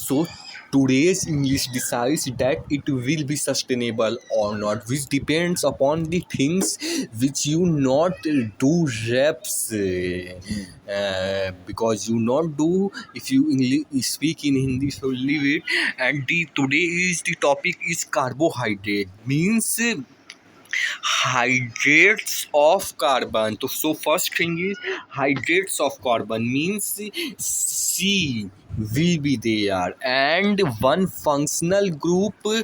So today's English decides that it will be sustainable or not, which depends upon the things which you not do reps, because you not do. If you English speak in Hindi, so leave it. And the today is the topic is carbohydrate, means hydrates of carbon. So first thing is hydrates of carbon, means C will be there, and one functional group OH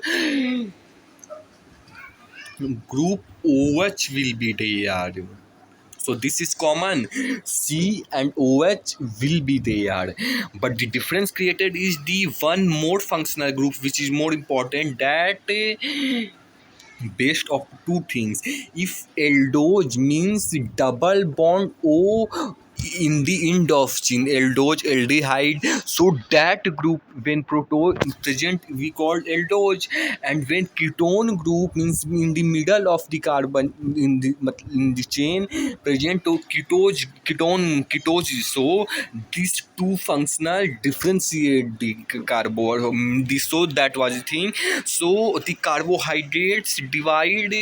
will be there. So this is common. C and OH will be there, but the difference created is the one more functional group which is more important, that based of two things. If aldose means double bond O in the end of chain, aldose, aldehyde, so that group when proton present we call aldose. And when ketone group means in the middle of the carbon in the chain present to ketose. So these two functional differentiate the carbo, so that was the thing. So the carbohydrates divide,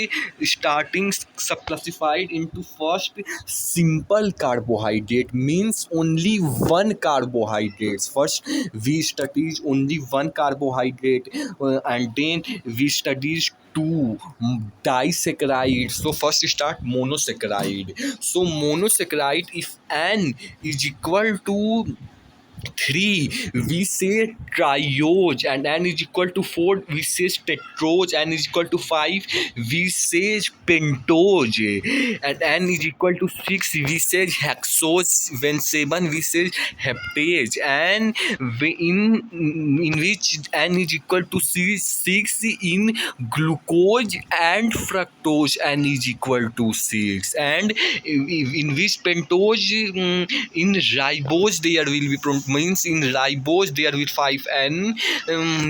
starting subclassified into first simple carbohydrate, means only one carbohydrates. First we studies only one carbohydrate, and then we studies two disaccharides. So first start monosaccharide. So monosaccharide, if n is equal to 3 we say triose, and n is equal to 4 we say tetrose, n is equal to 5 we say pentose, and n is equal to 6 we say hexose, when 7 we say heptase, and in which n is equal to 6 in glucose and fructose n is equal to 6, and in which pentose, in ribose there will be means in ribose there will 5n,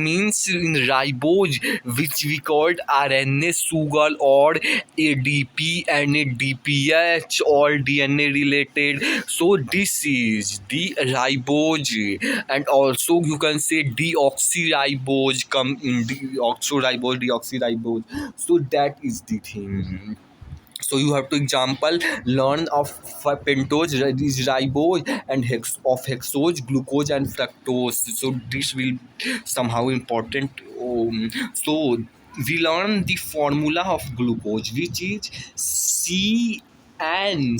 means in ribose which we called RNA sugar or ADP and DPH, all DNA related. So this is the ribose, and also you can say deoxyribose come in deoxyribose. So that is the thing. So you have to example learn of pentose is ribose, and hexose glucose and fructose. So this will somehow important. So we learn the formula of glucose, which is CN,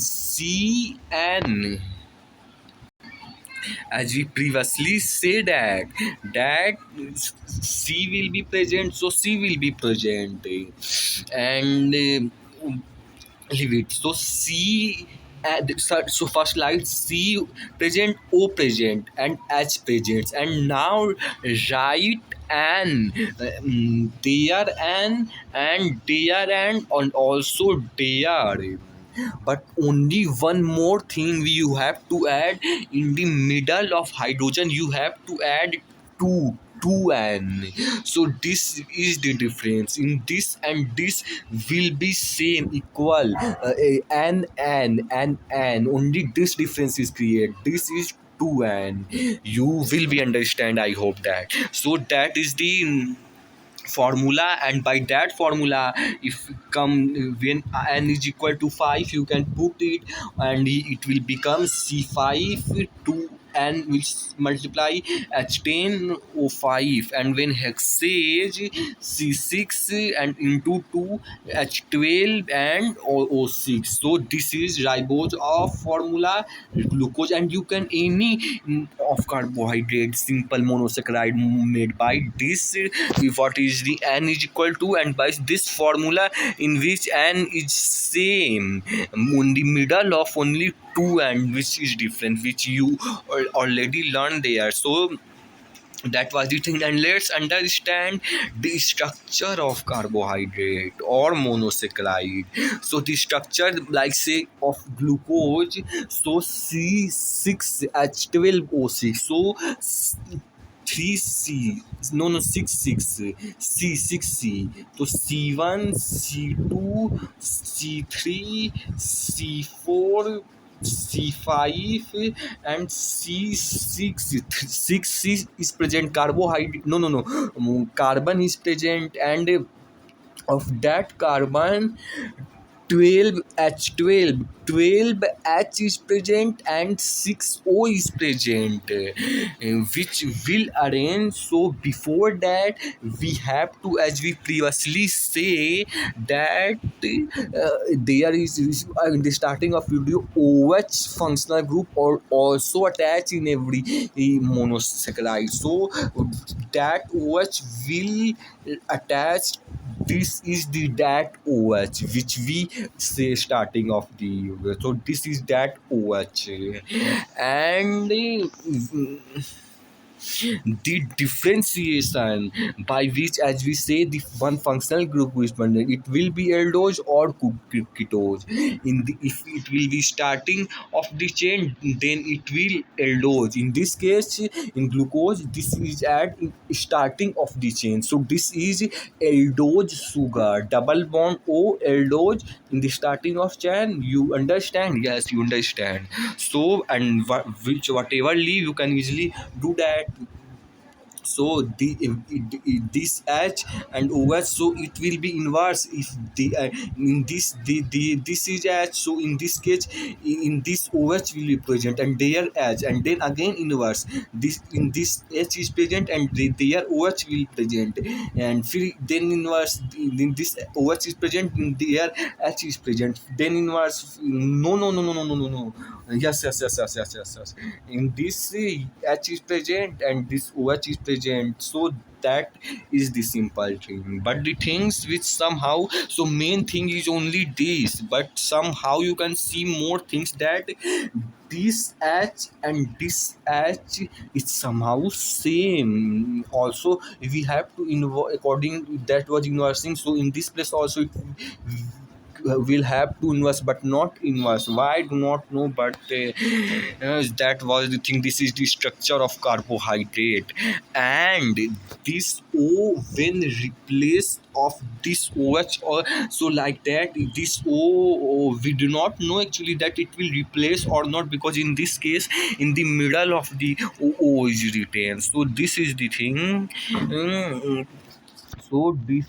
as we previously said that C will be present, so C will be present, and leave it. So C, so first slide C present, O present, and H present, and now write an there and there and also there. But only one more thing you have to add, in the middle of hydrogen you have to add two n. So this is the difference in this, and this will be same equal, n, only this difference is created. This is 2n. You will be understand, I hope that. So that is the formula, and by that formula, if come when n is equal to 5 you can put it, and it will become C5 to n will multiply H10 O5, and when hexase C6 and into 2 H12 and O6. So this is ribose of formula glucose, and you can any of carbohydrate simple monosaccharide made by this, what is the n is equal to, and by this formula in which n is same in the middle of only 2 and which is different, which you already learned there. So that was the thing, and let's understand the structure of carbohydrate or monosaccharide. So the structure, like say of glucose, so C6H12O6, so 3C, no 6 6 so C1 C2 C3 C4 C5 and C6. 6 is present carbohydrate. No, no, no. Carbon is present, and of that carbon 12H is present and 6O is present, which will arrange. So before that, we have to, as we previously say, that there is in the starting of video, OH functional group or also attached in every monosaccharide. So that OH will attach. This is the that OH which we say starting of the. So this is that OH, and the differentiation by which, as we say, the one functional group is bonded, it will be aldose or ketose. In the, if it will be starting of the chain, then it will aldose. In this case, in glucose, this is at starting of the chain. So this is aldose sugar, double bond O aldose in the starting of chain. You understand? Yes, you understand. So, and which whatever leave you can easily do that. So this H and OH, so it will be inverse. If the in this is H, so in this case, in this OH will be present and their H, and then again inverse. This in this H is present and their OH will present, and then inverse. In this OH is present, in their H is present, then inverse. No, no, no, no, no, no, no, no. Yes, yes, yes, yes, yes, yes, yes. In this H is present and this OH is present. So that is the simple thing. But the things which somehow, so main thing is only this, but somehow you can see more things, that this H and this H is somehow same. Also, we have to according that was inversing. So in this place also it will have to inverse but not inverse. Why, I do not know, but that was the thing. This is the structure of carbohydrate, and this O when replaced of this OH, or so like that, this we do not know actually that it will replace or not, because in this case in the middle of the O is written. So this is the thing. So this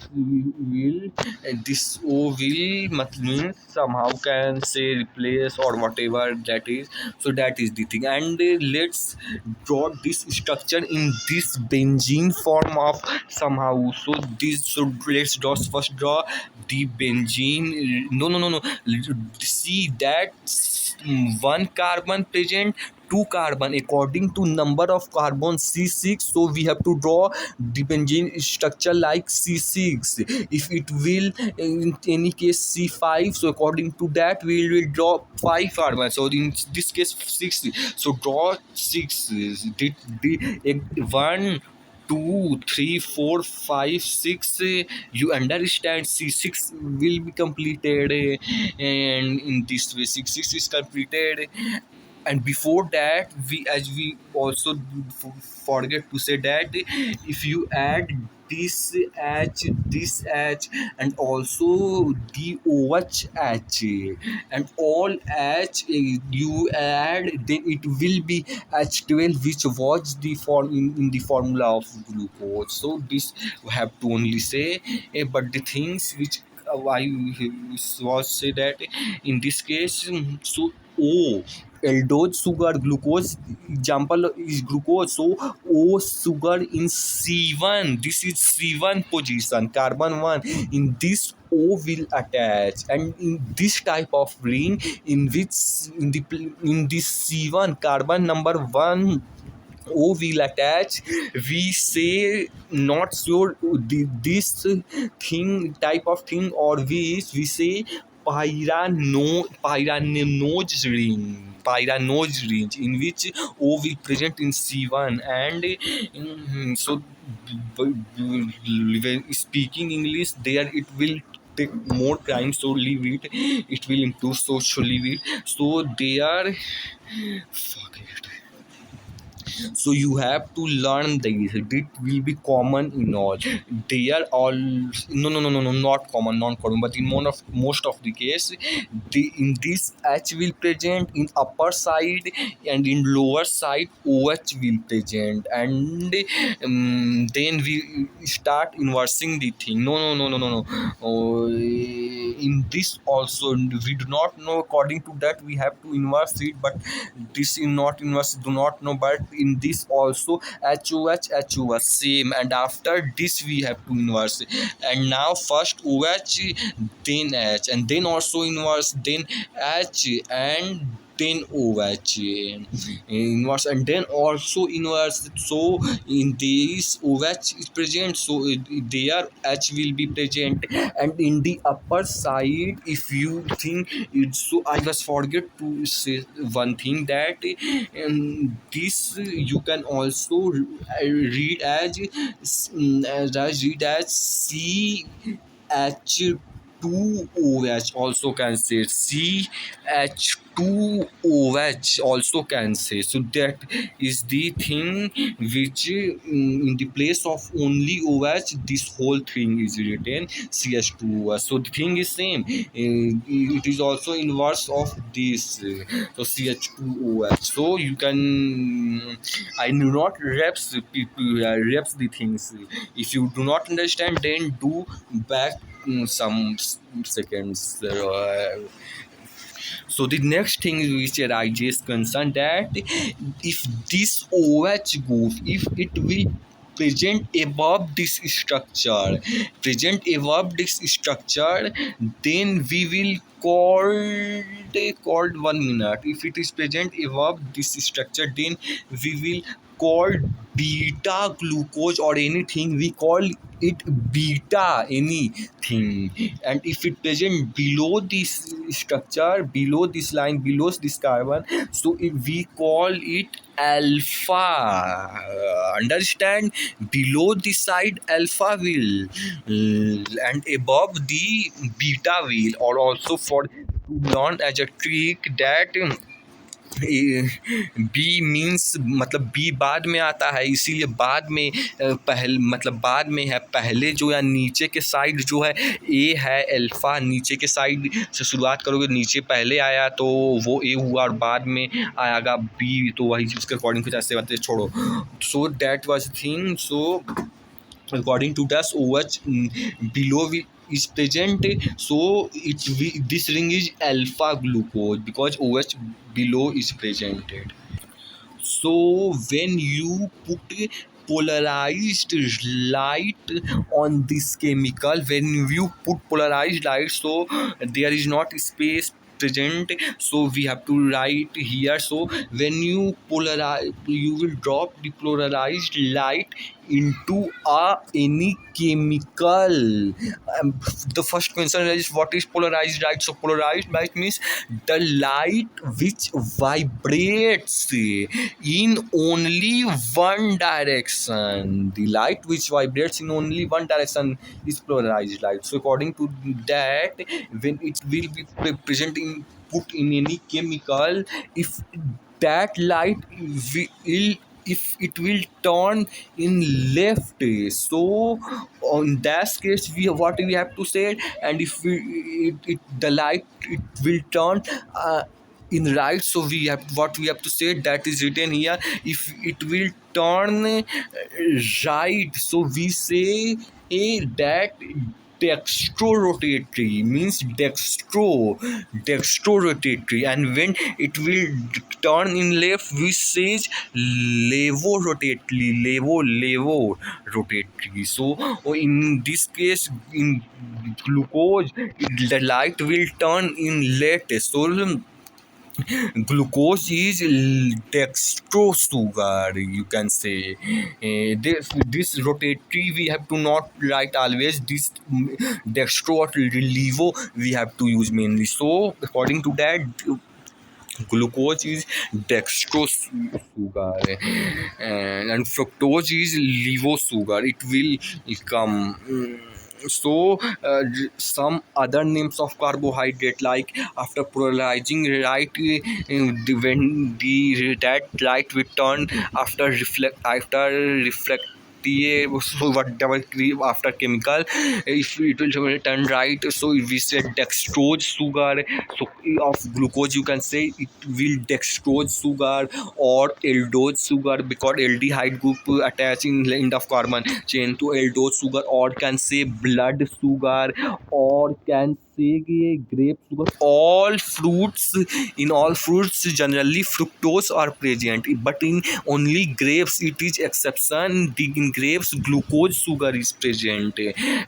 O will means somehow can say replace or whatever that is. So that is the thing, and let's draw this structure in this benzene form of somehow. So this, so let's first draw the benzene. No, no, no, no. See that one carbon present, two carbon according to number of carbon C6. So we have to draw the benzene structure like C6. If it will in any case C5, so according to that we will draw 5 carbon. So in this case 6. So draw 6. The 1 2 3 4 5 6. You understand, C6 will be completed, and in this way 6 is completed. And before that, we, as we also forget to say that, if you add this H and also the OH H and all H, you add, then it will be H12, which was the form in the formula of glucose. So this we have to only say, but the things which I was say that in this case, so O aldose sugar, glucose example is glucose. So O sugar in C1, this is C1 position, carbon 1. In this O will attach, and in this type of ring, in which in this C1 carbon number 1 O will attach, we say not sure this thing type of thing, or we say pyranose ring in which O will present in C1. And so when speaking English there, it will take more time, so leave it will improve, so leave it. So they are, fuck it. So you have to learn this. It will be common in all. They are all no, not common, non common, but in most of the case, the in this H will present in upper side, and in lower side OH will present, and then we start inversing the thing. No. Oh, in this also we do not know. According to that, we have to inverse it, but this in not inverse do not know. But in this also HOH same, and after this we have to inverse. And now first OH, then H, and then also inverse, then H, and then OH inverse, and then also inverse. So in this OH is present, so there H will be present. And in the upper side, if you think it's so, I was forget to say one thing, that this you can also read as read as CH2OH, also can say CH2OH, also can say. So that is the thing which in the place of only OH, this whole thing is written CH2OH. So the thing is same. It is also inverse of this. So CH2OH. So you can, I do not reps people reps the things. If you do not understand, then do back some seconds. So the next thing which I just concerned, that if this OH group, if it will present above this structure, then we will called 1 minute. If it is present above this structure, then we will call beta glucose, or anything we call it beta anything. And if it present below this structure, below this line, below this carbon, so if we call it alpha. Understand? Below the side alpha will, and above the beta will, or also for to learn as a trick that B means मतलब B बाद में आता है, इसीलिए बाद में पहले मतलब बाद में है, पहले जो या नीचे के साइड जो है ए है अल्फ़ा, नीचे के साइड से शुरुआत करोगे, नीचे पहले आया तो वो ए हुआ, और बाद में आएगा बी, तो वही उसके अकॉर्डिंग कुछ ऐसे बातें छोड़ो. So that was thing. So according to that OH below is present, so this ring is alpha glucose, because OH below is presented. So when you put polarized light on this chemical, when you put polarized light, so there is not space present, so we have to write here. So when you polarize, you will drop the polarized light into any chemical. The first question is, what is polarized light? So polarized light means the light which vibrates in only one direction. The light which vibrates in only one direction is polarized light. So according to that, when it will be present in put in any chemical, if that light will, if it will turn in left, so on that case we what we have to say. And if the light it will turn in right, so we have what we have to say, that is written here. If it will turn right, so we say that dextrorotatory, means dextrorotatory. And when it will turn in left, we say levorotatory. So in this case, in glucose, the light will turn in left. So glucose is dextrose sugar, you can say. This rotatory we have to not write always. This dextro or levo we have to use mainly. So according to that, glucose is dextrose sugar, and fructose is levo sugar. It will come. So some other names of carbohydrate, like after polarizing right, when the that light will turn after reflect so whatever after chemical, if it will turn right, so if we say dextrose sugar, so of glucose you can say it will dextrose sugar or aldose sugar, because aldehyde group attaching end of carbon chain to aldose sugar, or can say blood sugar, or can say grape sugar. All fruits, in all fruits generally fructose are present, but in only grapes it is exception, in grapes glucose sugar is present.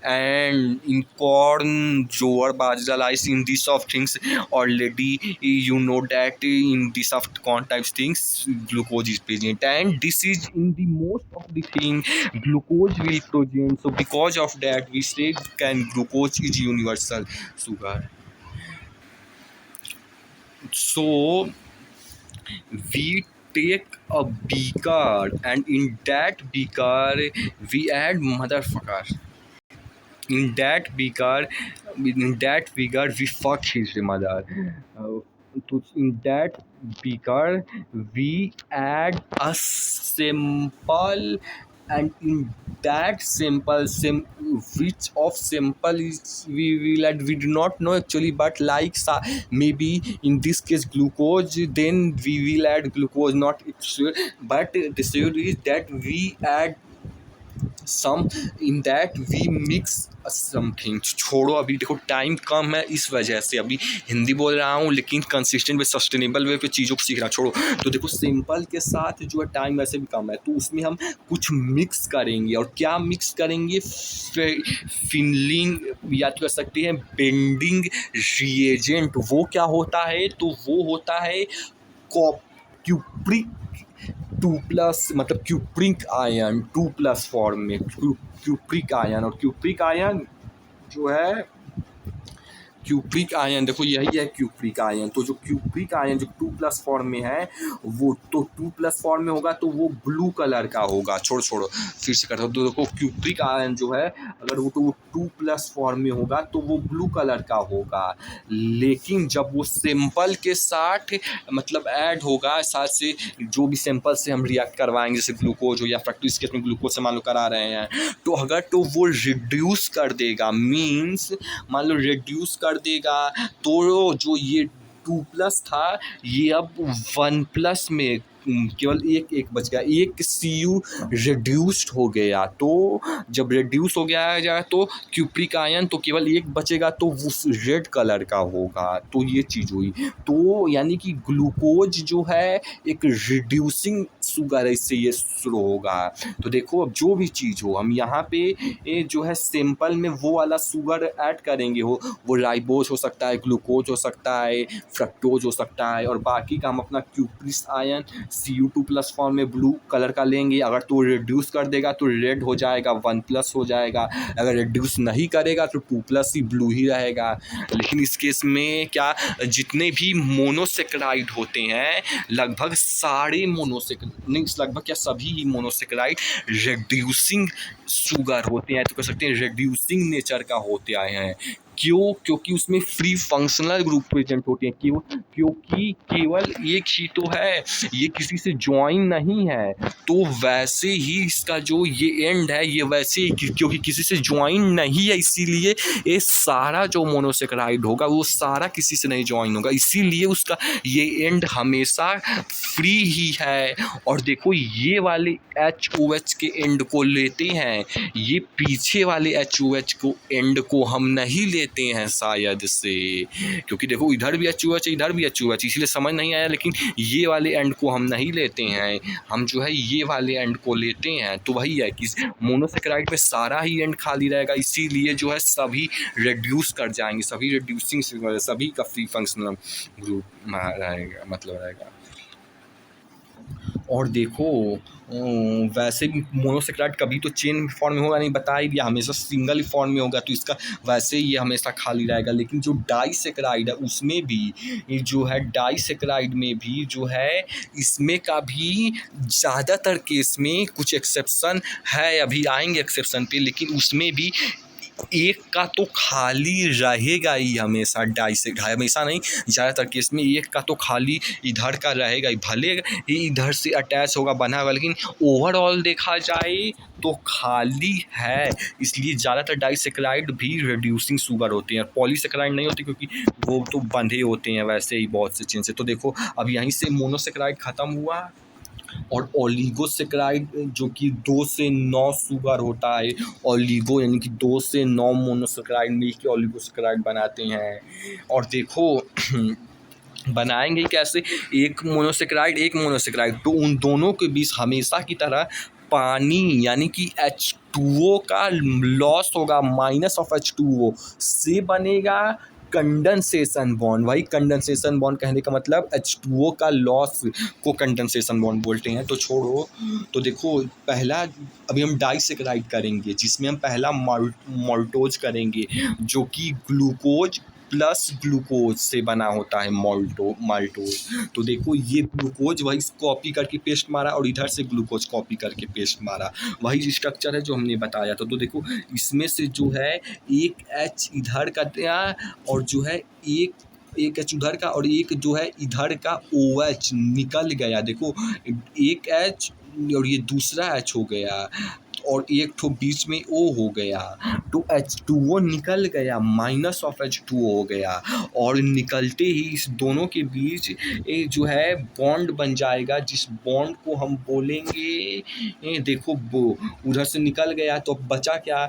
And in corn, jowar, bajra, rice, in these of things already you know that in these of corn types things glucose is present, and this is in the most of the thing glucose will present. So because of that we say can glucose is universal sugar. So we take a beaker, and in that beaker we add motherfucker. In that beaker we fuck his mother. In that beaker we add a simple, and in that simple which of simple is we will add, we do not know actually, but like maybe in this case glucose, then we will add glucose, not sure, but the sure is that we add some in that we mix something. छोड़ो, अभी देखो time कम है इस वजह से अभी हिंदी बोल रहा हूँ, लेकिन कंसिस्टेंट वे सस्टेनेबल वे पे चीज़ों को सीख रहा। छोड़ो, तो देखो सिंपल के साथ जो है टाइम वैसे भी कम है, तो उसमें हम कुछ मिक्स करेंगे। और क्या मिक्स करेंगे? फिनलिंग या तो कह सकते हैं बेंडिंग रिएजेंट। वो क्या होता है? तो वो होता है क्यूप्रिक 2+ मतलब क्यूप्रिक आयन 2+ फॉर्म में क्यूप्रिक आयन। और क्यूप्रिक आयन जो है क्यूप्रिक आयन, देखो यही है क्यूप्रिक आयन। तो जो क्यूप्रिक आयन जो 2+ फॉर्म में है, वो तो 2+ फॉर्म में होगा तो वो ब्लू कलर का होगा। छोड़ो फिर से करता हूँ। तो देखो क्यूप्रिक आयन जो है अगर वो 2+ फॉर्म में होगा तो वो ब्लू कलर का होगा। लेकिन जब वो सिंपल के साथ मतलब ऐड होगा, साथ से जो भी सिंपल से हम रिएक्ट करवाएंगे, जैसे ग्लूकोज हो या फ्रक्टोज केस में ग्लूकोज से मान लो करा रहे हैं, तो अगर तो वो रिड्यूस कर देगा, मीन्स मान लो रिड्यूस कर देगा, तो जो ये 2+ था ये अब 1+ में केवल एक बच गया, एक CU रिड्यूस्ड हो गया। तो जब रिड्यूस हो गया जाए तो क्यूप्रिक आयन तो केवल एक बचेगा, तो वो रेड कलर का होगा। तो ये चीज़ हुई। तो यानी कि ग्लूकोज जो है एक रिड्यूसिंग शुगर है, इससे ये शुरू होगा। तो देखो अब जो भी चीज़ हो, हम यहाँ पे जो है सिंपल में वो वाला शुगर ऐड करेंगे, वो राइबोज हो सकता है, ग्लूकोज हो सकता है, फ्रक्टोज हो सकता है, और बाकी का हम अपना क्यूप्रिक आयन CU2+ फॉर्म में ब्लू कलर का लेंगे। अगर तो रिड्यूस कर देगा तो रेड हो जाएगा, 1+ हो जाएगा। अगर रिड्यूस नहीं करेगा तो 2+ ही ब्लू ही रहेगा। लेकिन इस केस में क्या, जितने भी मोनोसेक्राइड होते हैं लगभग सारे नहीं लगभग क्या सभी ही मोनोसेक्राइड रिड्यूसिंग शुगर होते हैं, तो कह सकते हैं रिड्यूसिंग नेचर का होते आए हैं। क्यों? क्योंकि उसमें फ्री फंक्शनल ग्रुप प्रेजेंट होते हैं। क्यों? क्योंकि केवल एक ही तो है, ये किसी से ज्वाइन नहीं है। तो वैसे ही इसका जो ये एंड है ये वैसे ही क्योंकि किसी से ज्वाइन नहीं है, इसीलिए ये सारा जो मोनोसेक्राइड होगा वो सारा किसी से नहीं ज्वाइन होगा, इसीलिए उसका ये एंड हमेशा फ्री ही है। और देखो ये वाले HOH के एंड को लेते हैं, ये पीछे वाले HOH को एंड को हम नहीं लेते हैं शायद से, क्योंकि देखो इधर भी HOH है इधर भी HOH, इसलिए समझ नहीं आया। लेकिन ये वाले एंड को हम नहीं लेते हैं, हम जो है ये वाले एंड को लेते हैं। तो वही है कि मोनोसेक्राइड में सारा ही एंड खाली रहेगा, इसीलिए जो है सभी रिड्यूस कर जाएंगे, सभी रिड्यूसिंग सभी का फ्री फंक्शनल ग्रुप रहेगा, मतलब रहेगा। और देखो वैसे भी मोनोसेक्राइड कभी तो चेन फॉर्म में होगा नहीं, बता ही दिया, हमेशा सिंगल ही फॉर्म में होगा, तो इसका वैसे ही ये हमेशा खाली रहेगा। लेकिन जो डाइसेक्राइड है उसमें भी जो है, डाइसेक्राइड में भी जो है, इसमें का भी ज़्यादातर केस में कुछ एक्सेप्शन है, अभी आएंगे एक्सेप्शन पे, लेकिन उसमें भी एक का तो खाली रहेगा ही हमेशा, हमेशा नहीं, ज़्यादातर केस में एक का तो खाली इधर का रहेगा ही, भले ही इधर से अटैच होगा बना होगा, लेकिन ओवरऑल देखा जाए तो खाली है। इसलिए ज़्यादातर डाइसेक्राइड भी रिड्यूसिंग शुगर होते हैं, पॉलीसेक्राइड नहीं होते क्योंकि वो तो बंधे होते हैं वैसे ही बहुत से चीज़ से। तो देखो अब यहीं से मोनोसेक्राइड ख़त्म हुआ और ओलिगोसेक्राइड जो कि 2 से 9 शुगर होता है। ओलिगो यानी कि 2 से 9 मोनोसेक्राइड मिलके ओलिगोसेक्राइड बनाते हैं। और देखो बनाएंगे कैसे, एक मोनोसेक्राइड, तो उन दोनों के बीच हमेशा की तरह पानी यानी कि H2O का लॉस होगा, माइनस ऑफ H2O से बनेगा कंडेंसेशन बॉन्ड। वही कंडेंसेशन बॉन्ड कहने का मतलब H2O का लॉस को कंडेंसेशन बॉन्ड बोलते हैं। तो छोड़ो, तो देखो पहला अभी हम डाइसेक्राइड करेंगे जिसमें हम पहला माल्टोज करेंगे जो कि ग्लूकोज प्लस ग्लूकोज से बना होता है माल्टोज। तो देखो ये ग्लूकोज वही कॉपी करके पेस्ट मारा और इधर से ग्लूकोज कॉपी करके पेस्ट मारा, वही स्ट्रक्चर है जो हमने बताया था। तो देखो इसमें से जो है एक H इधर का दिया और जो है एक H उधर का और एक जो है इधर का OH निकल गया। देखो एक H और ये दूसरा H हो गया और एक ठो बीच में O हो गया, तो H2O निकल गया, माइनस ऑफ H2O हो गया। और निकलते ही इस दोनों के बीच एक जो है बॉन्ड बन जाएगा, जिस बॉन्ड को हम बोलेंगे देखो वो उधर से निकल गया तो बचा क्या,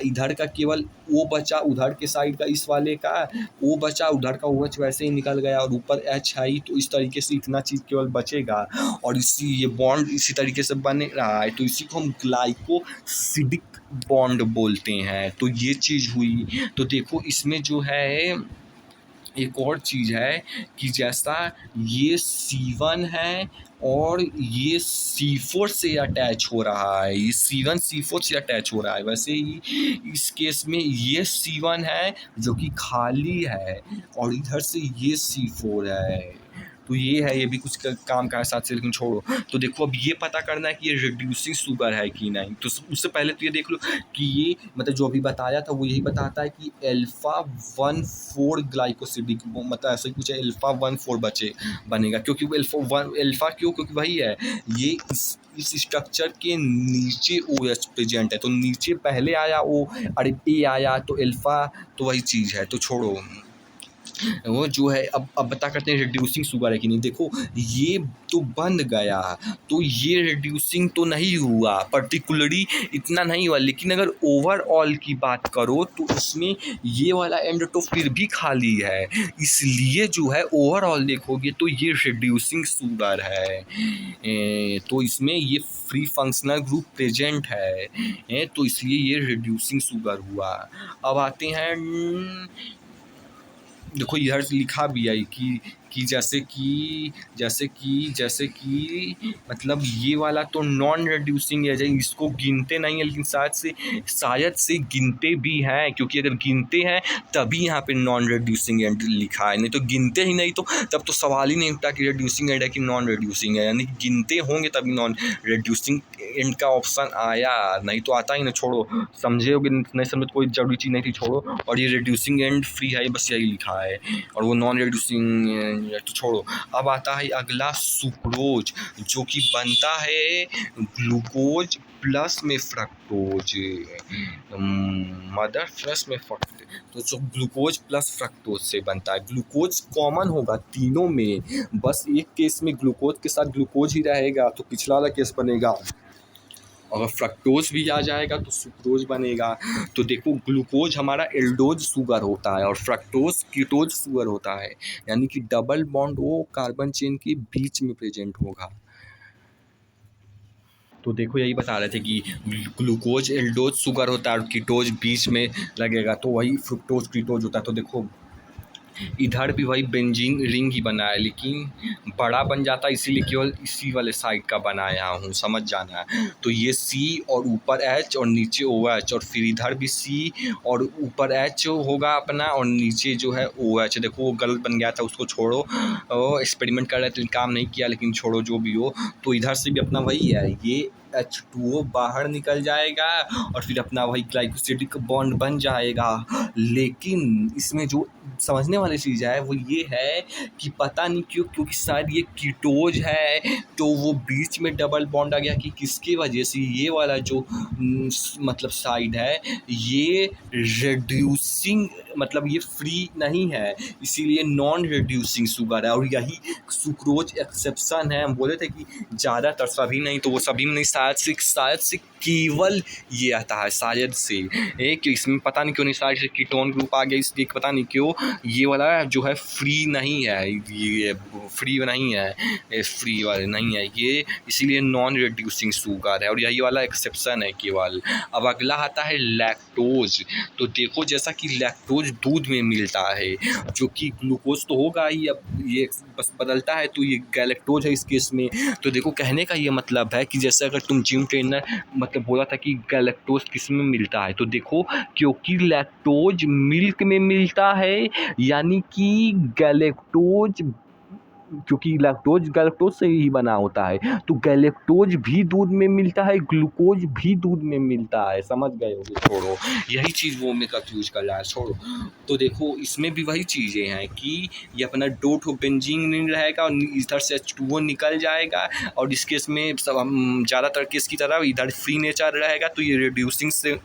इधर का केवल O बचा, उधर के साइड का इस वाले का O बचा, उधर का OH वैसे ही निकल गया और ऊपर H है ही। तो इस तरीके से इतना चीज़ केवल बचेगा और ये बॉन्ड इसी तरीके से बन रहा है। तो इसी को हम ग्लाइकोसिडिक बॉन्ड बोलते हैं। तो ये चीज़ हुई। तो देखो इसमें जो है एक और चीज़ है कि जैसा ये C1 है और ये C4 से अटैच हो रहा है, ये C1 C4 से अटैच हो रहा है, वैसे ही इस केस में ये C1 है जो कि खाली है और इधर से ये C4 है। तो ये है, ये भी कुछ काम का है साथ से, लेकिन छोड़ो। तो देखो अब ये पता करना है कि ये रिड्यूसिंग शुगर है कि नहीं। तो उससे पहले तो ये देख लो कि ये मतलब जो अभी बताया था वो यही बताता है कि अल्फा 1,4 ग्लाइकोसिडिक, मतलब ऐसा ही कुछ है, अल्फा 1,4 बनेगा। क्योंकि वो अल्फा क्यों, क्योंकि वही है ये इस स्ट्रक्चर के नीचे OH प्रेजेंट है। तो नीचे पहले आया O और A आया तो अल्फा, तो वही चीज़ है। तो छोड़ो वो जो है अब पता करते हैं रिड्यूसिंग शुगर है कि नहीं। देखो ये तो बन गया, तो ये रिड्यूसिंग तो नहीं हुआ, पर्टिकुलरली इतना नहीं हुआ। लेकिन अगर ओवरऑल की बात करो तो इसमें ये वाला एंड तो फिर भी खाली है, इसलिए जो है ओवरऑल देखोगे तो ये रिड्यूसिंग शुगर है। तो इसमें ये फ्री फंक्शनल ग्रुप प्रेजेंट है, तो इसलिए ये रिड्यूसिंग शुगर हुआ। अब आते हैं, देखो इधर से लिखा भी है कि जैसे कि मतलब ये वाला तो नॉन रिड्यूसिंग है, इसको गिनते नहीं है, लेकिन शायद से गिनते भी हैं, क्योंकि अगर गिनते हैं तभी यहाँ पे नॉन रिड्यूसिंग एंड लिखा है, नहीं तो गिनते ही नहीं तो तब तो सवाल ही नहीं उठता कि रिड्यूसिंग एंड है कि नॉन रिड्यूसिंग है। यानी गिनते होंगे तभी नॉन रिड्यूसिंग एंड का ऑप्शन आया, नहीं तो आता ही ना। छोड़ो, समझे नहीं समझे कोई ज़रूरी चीज़ नहीं थी, छोड़ो। और ये रिड्यूसिंग एंड फ्री है, बस यही लिखा है, और वो नॉन रिड्यूसिंग तो छोड़ो। अब आता है अगला सुक्रोज, जो कि बनता है ग्लूकोज प्लस में फ्रक्टोज, मदर प्लस में फ्रक्टोज। तो जो ग्लूकोज प्लस फ्रक्टोज से बनता है, ग्लूकोज कॉमन होगा तीनों में, बस एक केस में ग्लूकोज के साथ ग्लूकोज ही रहेगा तो पिछला वाला केस बनेगा, अगर फ्रक्टोज भी आ जाएगा तो सुक्रोज बनेगा। तो देखो ग्लूकोज हमारा एल्डोज शुगर होता है और फ्रक्टोज कीटोज शुगर होता है, यानी कि डबल बॉन्ड वो कार्बन चेन के बीच में प्रेजेंट होगा। तो देखो यही बता रहे थे कि ग्लूकोज एल्डोज शुगर होता है और कीटोज बीच में लगेगा, तो वही फ्रुक्टोज कीटोज होता है। तो देखो इधर भी वही बेंजीन रिंग ही बना है, लेकिन बड़ा बन जाता है, इसीलिए केवल इसी वाले साइड का बनाया हूँ, समझ जाना। तो ये C और ऊपर H और नीचे OH, और फिर इधर भी C और ऊपर H होगा अपना और नीचे जो है OH। देखो वो गलत बन गया था, उसको छोड़ो, एक्सपेरिमेंट कर रहे थे काम नहीं किया, लेकिन छोड़ो जो भी हो। तो इधर से भी अपना वही है, ये H2O बाहर निकल जाएगा और फिर अपना वही ग्लाइकोसिडिक बॉन्ड बन जाएगा। लेकिन इसमें जो समझने वाली चीज़ है वो ये है कि पता नहीं क्यों, क्योंकि शायद ये कीटोज है तो वो बीच में डबल बॉन्ड आ गया कि किसकी वजह से ये वाला जो मतलब साइड है ये रिड्यूसिंग, मतलब ये फ्री नहीं है, इसीलिए नॉन रिड्यूसिंग शुगर है। और यही सुक्रोज एक्सेप्शन है। हम बोले थे कि ज़्यादातर, सभी नहीं तो वो सभी में नहीं, शायद से केवल ये आता है, शायद से कि इसमें पता नहीं क्यों नहीं, शायद से कीटोन ग्रुप आ गया इसलिए पता नहीं क्यों ये वाला जो है फ्री नहीं है, ये फ्री नहीं है, फ्री वाले नहीं है ये, इसीलिए नॉन रिड्यूसिंग शुगर है और यही वाला एक्सेप्शन है केवल। अब अगला आता है लैक्टोज। तो देखो जैसा कि लैक्टोज दूध में मिलता है जो कि ग्लूकोज तो होगा ही, अब ये बस बदलता है तो ये गैलेक्टोज है इस केस में। तो देखो कहने का ये मतलब है कि जैसे अगर तुम जिम ट्रेनर मतलब बोला था कि गैलेक्टोज किस में मिलता है, तो देखो क्योंकि लैक्टोज मिल्क में मिलता है, यानी कि गैलेक्टोज, क्योंकि लैक्टोज गैलेक्टोज से ही बना होता है तो गैलेक्टोज भी दूध में मिलता है, ग्लूकोज भी दूध में मिलता है। समझ गए होगे। छोड़ो, यही चीज़ वो में कंफ्यूज कर रहा है, छोड़ो। तो देखो इसमें भी वही चीज़ें हैं कि ये अपना दो ठो बेंजीन रिंग रहेगा और इधर से H2O निकल जाएगा और इस केस में सब हम ज़्यादातर केस की तरह इधर फ्री नेचर रहेगा तो ये रिड्यूसिंग से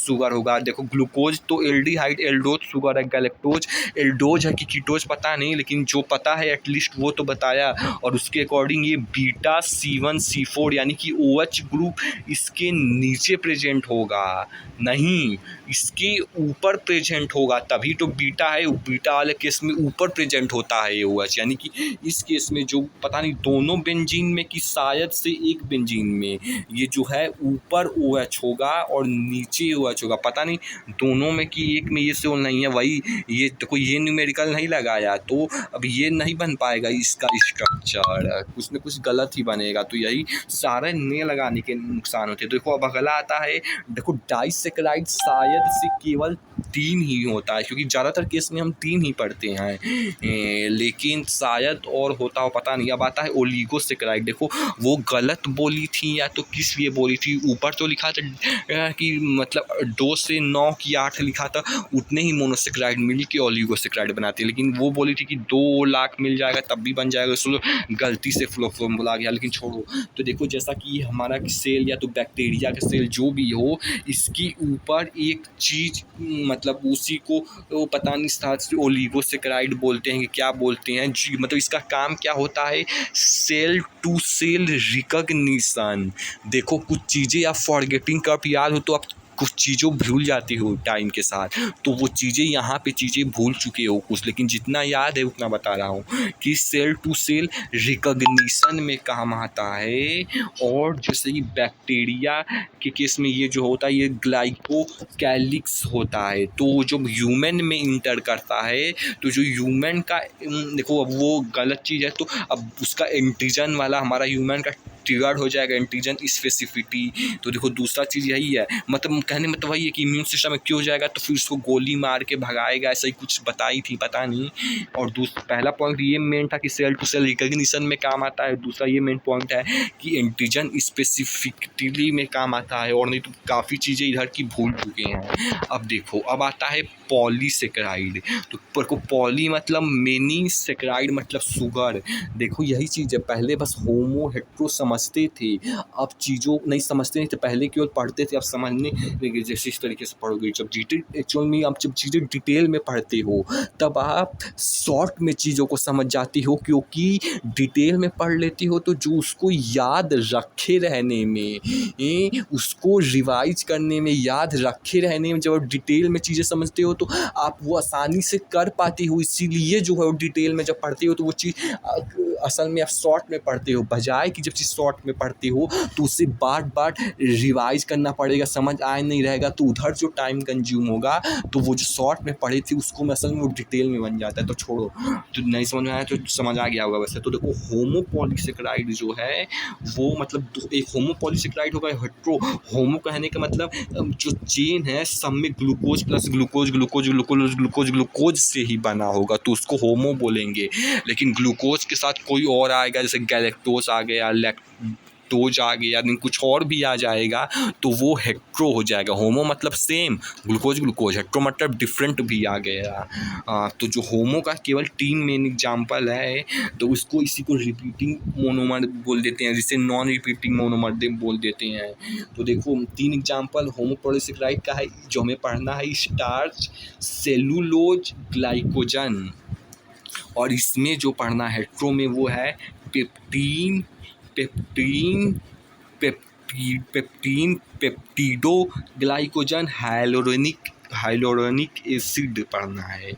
शुगर होगा। देखो ग्लूकोज तो एल्डिहाइड एल्डोज शुगर है, गैलेक्टोज एल्डोज है कि कीटोज पता नहीं, लेकिन जो पता है एटलीस्ट वो तो बताया। और उसके अकॉर्डिंग ये बीटा C1C4 यानी कि OH ग्रुप इसके नीचे प्रेजेंट होगा, नहीं इसके ऊपर प्रेजेंट होगा, तभी तो बीटा है। बीटा वाले केस में ऊपर प्रेजेंट होता है OH, यानी कि इस केस में जो पता नहीं दोनों बेंजीन में कि शायद से एक बेंजीन में ये जो है ऊपर OH होगा और नीचे OH होगा, पता नहीं दोनों में कि एक में ये से नहीं है। वही ये देखो ये न्यूमेरिकल नहीं लगाया तो अब ये नहीं बन पाएगा इसका स्ट्रक्चर, कुछ न कुछ गलत ही बनेगा। तो यही सारे ने लगाने के नुकसान होते हैं। देखो अब अगला आता है, देखो डाइसेक्राइड शायद से केवल 3 ही होता है, क्योंकि ज़्यादातर केस में हम 3 ही पढ़ते हैं, लेकिन शायद और होता हो पता नहीं। अब आता है ओलिगोसेक्राइड। देखो वो गलत बोली थी या तो किस लिए बोली थी, ऊपर तो लिखा था कि मतलब 2 से 9 की 8 लिखा था, उतने ही मोनोसेक्राइड मिल के ओलिगोसेक्राइड बनाते हैं, लेकिन वो बोली थी कि 2 लाख मिल जाएगा तब भी बन जाएगा, इसलिए गलती से बोला गया। लेकिन छोड़ो, तो देखो जैसा कि हमारा सेल या तो बैक्टीरिया का सेल जो भी हो, इसकी ऊपर एक चीज़ मतलब उसी को वो पता नहीं साथ से ओलिगोसेक्राइड बोलते हैं कि क्या बोलते हैं जी, मतलब इसका काम क्या होता है, सेल टू सेल रिकग्निशन। देखो कुछ चीज़ें आप फॉरगेटिंग कब याद हो तो आप कुछ चीज़ों भूल जाती हो टाइम के साथ, तो वो चीज़ें यहाँ पे चीज़ें भूल चुके हो कुछ, लेकिन जितना याद है उतना बता रहा हूँ कि सेल टू सेल रिकग्निशन में काम आता है। और जैसे कि बैक्टीरिया के केस में ये जो होता है ये ग्लाइकोकैलिक्स होता है, तो जो ह्यूमन में इंटर करता है तो जो ह्यूमन का देखो अब वो गलत चीज़ है तो अब उसका एंटीजन वाला हमारा ह्यूमन का ट्रिगर हो जाएगा, एंटीजन स्पेसिफिटी। तो देखो दूसरा चीज़ यही है, मतलब कहने मतलब वही है कि इम्यून सिस्टम में क्यों हो जाएगा तो फिर उसको गोली मार के भगाएगा, ऐसा ही कुछ बताई थी पता नहीं। और पहला पॉइंट ये मेन था कि सेल टू सेल रिकग्निशन में काम आता है, दूसरा ये मेन पॉइंट है कि एंटीजन स्पेसिफिकली में काम आता है, और नहीं तो काफ़ी चीज़ें इधर की भूल चुके हैं। अब देखो अब आता है पॉलीसेक्राइड। तो पॉली मतलब मेनी, सेक्राइड मतलब शुगर। देखो यही चीज़ है, पहले बस होमो हेट्रो समझते थे, अब चीज़ों नहीं समझते नहीं थे, पहले केवल पढ़ते थे, अब समझने लगे। जैसे इस तरीके से पढ़ोगे, जब डिटेल एक्चुअल में आप जब चीज़ें डिटेल में पढ़ते हो तब आप शॉर्ट में चीज़ों को समझ जाती हो, क्योंकि डिटेल में पढ़ लेती हो तो जो उसको याद रखे रहने में, उसको रिवाइज करने में, याद रखे रहने में, जब डिटेल में चीज़ें समझते हो तो आप वो आसानी से कर पाती हो। इसीलिए जो है वो डिटेल में जब पढ़ते हो तो वो चीज़ असल में आप शॉर्ट में पढ़ते हो, बजाय कि जब चीज़ शॉर्ट में पढ़ते हो तो उसे बार बार रिवाइज करना पड़ेगा, समझ आए नहीं रहेगा तो उधर जो टाइम कंज्यूम होगा, तो वो जो शॉर्ट में पढ़े थे उसको में असल में वो डिटेल में बन जाता है। तो छोड़ो, तो नहीं समझ में आया तो समझ आ गया होगा वैसे। तो देखो होमोपॉलीसेक्राइड जो है वो मतलब एक होमोपॉलीसेक्राइड होगा, हेट्रो। होमो कहने का मतलब जो चेन है सब में glucose plus glucose glucose glucose glucose glucose से ही बना होगा तो उसको होमो बोलेंगे। लेकिन ग्लूकोज के साथ कोई और आएगा, जैसे गैलेक्टोज आ गया, लैक्टोज आ गया, देन कुछ और भी आ जाएगा तो वो हेट्रो हो जाएगा। होमो मतलब सेम, ग्लूकोज ग्लूकोज, हेट्रो मतलब डिफरेंट भी आ गया। तो जो होमो का केवल 3 मेन एग्जाम्पल है, तो उसको इसी को रिपीटिंग मोनोमर बोल देते हैं, जिसे नॉन रिपीटिंग मोनोमर बोल देते हैं। तो देखो 3 एग्जाम्पल होमो पॉलीसेकेराइड का है, जो हमें पढ़ना है स्टार्च, सेलुलोज, ग्लाइकोजन। और इसमें जो पढ़ना है हेट्रो में वो है पेप्टीन, पेप्टीन, पेप्टीन, पेप्टिडो ग्लाइकोजन, हाइलोरोनिक एसिड पढ़ना है।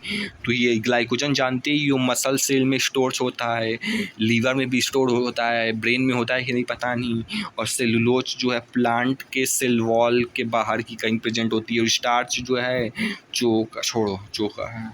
तो ये ग्लाइकोजन जानते ही हो, मसल सेल में स्टोर होता है, लीवर में भी स्टोर होता है, ब्रेन में होता है कि नहीं पता नहीं। और सेलुलोज जो है प्लांट के सेल वॉल के बाहर की कहीं प्रेजेंट होती है। और स्टार्च जो है जो छोड़ो जो